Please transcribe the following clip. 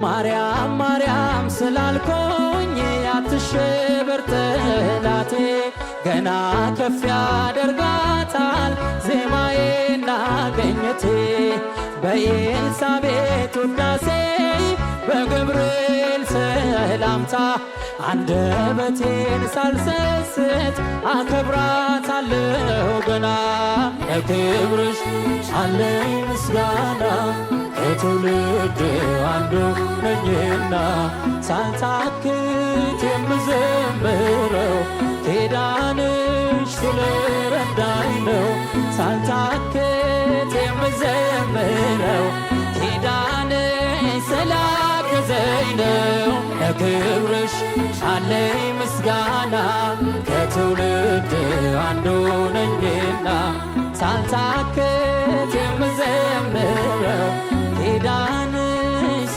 ማርያም ማርያም ስላልኩኝ አትሸበር ጠላቴ ገና ከፍ ያደርጋታል ዜማዬና ቅኝቴ በኤልሳቤጥ ውዳሴ በገብርኤል ሰላምታ አንደበቴን ሳልሰስት አከብራታለሁ ገና ለክብርሽ አለኝ ምስጋና ከትውልድ አንዱ ነኝና ሳልታክት የምዘምረው ኪዳንሽ ስለረዳኝ ነው ሳልታክት የምዘምረው ኪዳንሽ ስላገዘኝ ነው ለክብርሽ አለኝ ምስጋና ከትውልድ አንዱ ነኝና ሳልታክት የምዘምረው ኪዳንሽ